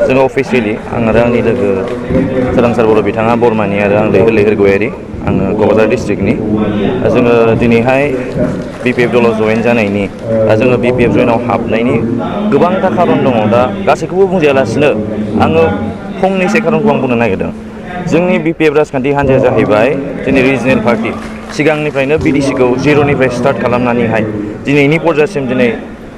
जोङो अफिसियेलि आं आरो आंनि लोगो सोरांसार बर' बिथाङा बरमानि आरो आं लैहोर गयारि आङो क'क्राझार डिस्ट्रिक्टनि जोङो दिनैहाय BPF दलाव जयेन जानायनि जोङो BPF जयेनाव हाबनायनि गोबांथा खारन दङ। दा गासैखौबो बुंजायालासिनो आङो फंनैसो खारनखौ आं बुंनो नागिरदों। जोंनि BPF राजखान्थि हान्जाया जाहैबाय जोंनि रिजनेल पार्टि। सिगांनिफ्रायनो BDC-खौ जिर'निफ्राय स्टार्ट खालामनानैहाय दिनैनि पर्जासिम दिनै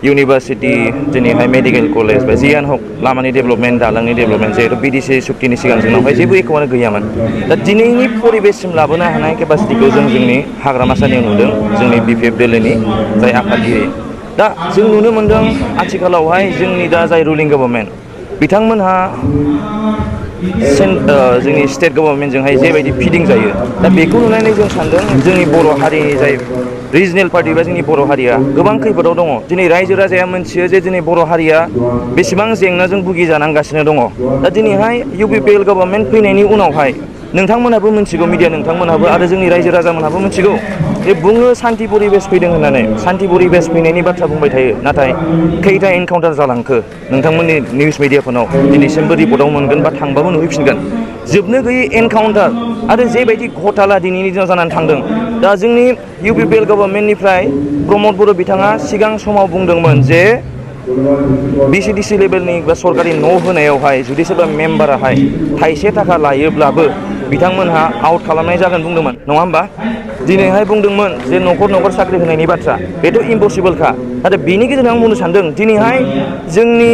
इउनिभार्सिटि, दिनैहाय मेडिकेल कलेज बा जियानो हक लामानि डेभेलपमेन्ट, दालांनि डेभेलपमेन्ट, जिहेतु BDC सुक्तिनि सिगां जोंनावहाय जेबो एख'आनो गैयामोन। दा दिनैनि परिबेससिम लाबोनो हानाय केपासिटिखौ जों जोंनि हाग्रामा सारनियाव नुदों, जोंनि BPF दोलोनि जाय आफादगिरि। दा जों नुनो मोनदों आथिखालावहाय जोंनि दा जाय रुलिं गभर्नमेन्ट बिथांमोनहा जोंनि स्टेट गभर्नमेन्टजोंहाय जेबायदि फिदिं जायो, दा बेखौ नुनानै जों सानदों जोंनि बर' हारिनि जाय रिजनेल पार्टि बा जोंनि बर' हारिया गोबां खैफोदाव दङ। दिनै रायजो राजाया मोनथियो जे दिनै बर' हारिया बेसेबां जेंनाजों भुगिजानांगासिनो दङ। दा दिनैहाय UPPL गभर्नमेन्ट फैनायनि उनावहाय नोंथांमोनहाबो मिथिगौ, मिडिया नोंथांमोनहाबो आरो जोंनि रायजो राजामोनहाबो मिथिगौ जे बुङो सान्थि परिबेस फैदों होननानै, सान्थि परिबेस फैनायनि बाथ्रा बुंबाय थायो, नाथाय खैथा एनकाउन्टार जालांखो नोंथांमोननि निउस मिडियाफोराव दिनैसिमबो रिपर्टआव मोनगोन बा थांबाबो नुहैफिनगोन। जोबनो गैयै एनकाउन्टार आरो जेबायदि घथाला दिनैनि दिनाव जानानै थांदों। दा जोंनि UPPL गभर्नमेन्टनिफ्राय प्रमद बर' बिथाङा सिगां समाव बुंदोंमोन जे BCDC लेभेलनि बा सरकारि न' होनायावहाय जुदि सोरबा मेम्बाराहाय थाइसे थाखा लायोब्लाबो बिथांमोनहा आउट खालामनाय जागोन बुंदोंमोन, नङा होमबा? दिनैहाय बुंदोंमोन जे न'खर साख्रि होनायनि बाथ्रा, बेथ' इम्पसिबोलखा। नाथाय बेनि गेजेराव आं बुंनो सानदों दिनैहाय जोंनि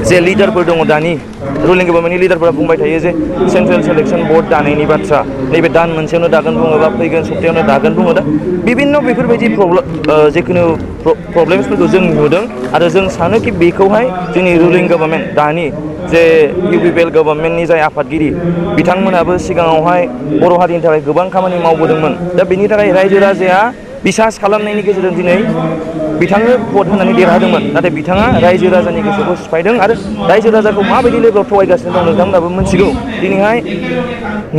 जे लिडारफोर दङ, दानि रुलिं गभर्नमेन्टनि लिडारफोरा बुंबाय थायो जे सेन्ट्रेल सिलेक्सन बर्ड दानायनि बाथ्रा, नैबे दान मोनसेयावनो दागोन बुङोबा फैगोन सप्तायावनो दागोन बुङो। दा बिभिन्न बेफोरबायदि जिखुनु प्रब्लेमसफोरखौ जों नुदों आरो जों सानोखि बेखौहाय जोंनि रुलिं गभर्नमेन्ट दानि जे UPPL गभर्नमेन्टनि जाय आफादगिरि बिथांमोनाबो सिगाङावहाय बर' हारिनि थाखाय गोबां खामानि मावबोदोंमोन। दा बेनि थाखाय रायजो राजाया बिसास खालामनायनि गेजेरजों दिनै बिथांनो भट होनानै देरहादोंमोन। नाथाय बिथाङा रायजो राजानि गोसोखौ सिफायदों आरो रायजो राजाखौ माबायदि लेभेलाव थगायगासिनो दं नोंथांमोनाबो मिथिगौ। दिनैहाय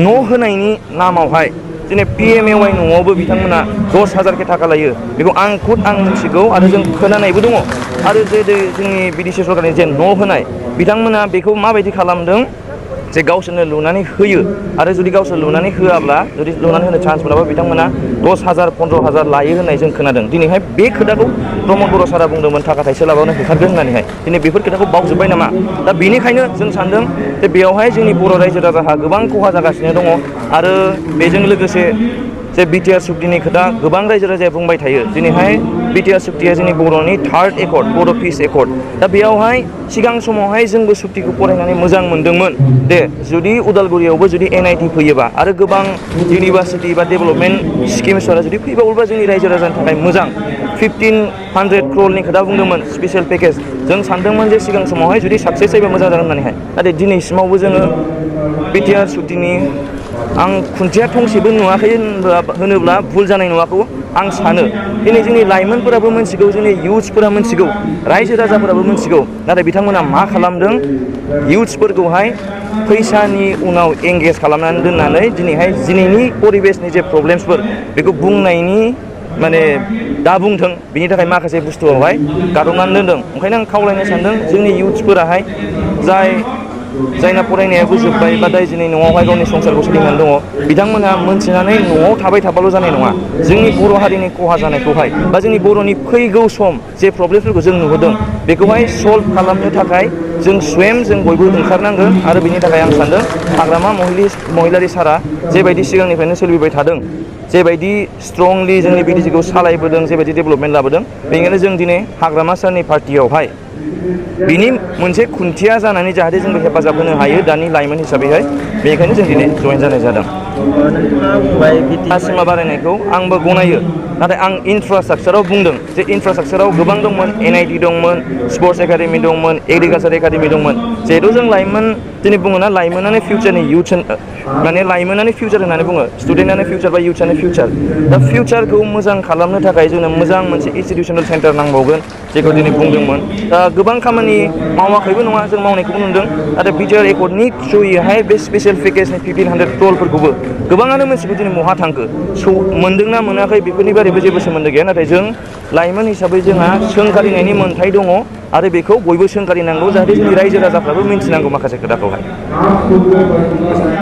न' होनायनि नामावहाय दिनै PMAY न'आवबो बिथांमोना 10,000 थाखा लायो। बेखौ आं मिथिगौ आरो जों खोनानायबो दङ। आरो जे जोंनि BDC सरकारनि जे न' होनाय, बिथांमोना बेखौ माबायदि खालामदों जे गावसोरनो लुनानै होयो आरो जुदि गावसोर लुनानै होआब्ला, जुदि लुनानै होनो चान्स मोनाबा बिथांमोना 10,000 15,000 लायो होननाय जों खोनादों। दिनैहाय बे खोथाखौ प्रमद बर' सारा बुंदोंमोन थाखा थाइसे लाबानो होखारगोन होननानैहाय। दिनै बेफोर खोथाखौ बावजोब्बाय नामा? दा बेनिखायनो जों सानदों जे बेयावहाय जोंनि बर' रायजो राजाहा गोबां खहा जागासिनो दङ। आरो बेजों लोगोसे जे BTR सुक्तिनि खोथा गोबां रायजो राजाया बुंबाय थायो। दिनैहाय BTR सुक्तिया जोंनि बर'नि थार्ड एकर्ड, बर' पिस एकर्ड। दा बेयावहाय सिगां समावहाय जोंबो सुक्तिखौ फरायनानै मोजां मोनदोंमोन। दे जुदि उदालगुरियावबो जुदि NIT फैयोबा आरो गोबां इउनिभार्सिटि बा डेभेलपमेन्ट स्किम्सफोरा जुदि फैबावोबा जोंनि रायजो राजानि थाखाय मोजां। 1,500 क्र'रनि खोथा बुंदोंमोन स्पेसियेल पेकेज। जों सानदोंमोन जे सिगां समावहाय जुदि साक्सेस जायोबा मोजां जागोन होननानैहाय। नाथाय दिनैसिमावबो जोङो BTR सुक्तिनि आं खुन्थिया थंसेबो नुवाखै होनोब्ला भुल जानाय नङाखौ आं सानो। दिनै जोंनि लाइमोनफोराबो मिथिगौ, जोंनि इयुथ्सफोरा मिथिगौ, रायजो राजाफोराबो मिथिगौ। नाथाय बिथांमोना मा खालामदों, इयुथ्सफोरखौहाय फैसानि उनाव एंगेज खालामनानै दोननानै दिनैनि परिबेसनि जे प्रब्लेम्सफोर बेखौ बुंनायनि माने दा बुंथों, बिनि थाखाय माखासे बुस्थुआवहाय गादबनानै दोनदों। ओंखायनो आं खावलायनो सानदों जोंनि इयुथ्सफोराहाय जायना फरायनायाबो जोब्बाय बा जाय दिनै न'आवहाय गावनि संसारखौ सोलिनानै दङ, बिथांमोनहा मोनथिनानै न'आव थाबाय थाबाल' जानाय नङा। जोंनि बर' हारिनि खहा जानायखौहाय बा जोंनि बर'नि फैगौ सम जे प्रब्लेमफोरखौ जों नुबोदों बेखौहाय सल्भ खालामनो थाखाय जों बयबो ओंखारनांगोन। आरो बिनि थाखाय आं सानदों हाग्रामा महिलारि सारा जेबायदि सिगांनिफ्रायनो सोलिबाय थादों, जेबायदि स्ट्रंलि जोंनि BDC-खौ सालायबोदों, जेबायदि डेभेलपमेन्ट लाबोदों, बेनिखायनो जों दिनै हाग्रामा सारनि पार्टियावहाय बिनि मोनसे खुन्थिया जानानै जाहाथे जोंबो हेफाजाब होनो हायो दानि लाइमोन हिसाबैहाय, बेनिखायनो जों दिनै जयेन जानाय जादों। नोंथाङा बुंबाय सिमा बारायनायखौ आंबो गनायो। नाथाय आं इनफ्रास्ट्राक्चाराव बुंदों जे इनफ्रास्ट्राक्चाराव गोबां दंमोन, NIT दंमोन, स्पर्ट्स एकाडेमि दंमोन, एग्रिकालसार एकाडेमि दंमोन। जिहेथु जों लाइमोन दिनै बुङोना लाइमोनानो फिउचारनि माने लाइमोनानो फिउचार होननानै बुङो स्टुडेन्टआनो फिउचार बा इउथ्सआनो फिउचार दा फिउचारखौ मोजां खालामनो थाखाय जोंनो मोजां मोनसे इनस्टिटिउसनेल सेन्टार नांबावगोन जेखौ दिनै बुंदोंमोन दा गोबां खामानि मावाखैबो नङा जों मावनायखौबो नुदों आरो बिटिआर एकर्डनि थ्रुयैहाय बे स्पेसियेल पेकेजनि 1500 क्र'रफोरखौबो गोबाङानो मोनसिगौ दिनै बहा थांखो मोनदोंना मोनाखै बेफोरनि बारैबो जेबो सोमोन्दो गैया नाथाय जों लाइमोन हिसाबै जोंहा सोंखारिनायनि मोन्थाय दङ आरो बेखौ बयबो सोंखारिनांगौ जाहाथे जोंनि रायजो राजाफ्राबो मिन्थिनांगौ माखासे खोथाखौहाय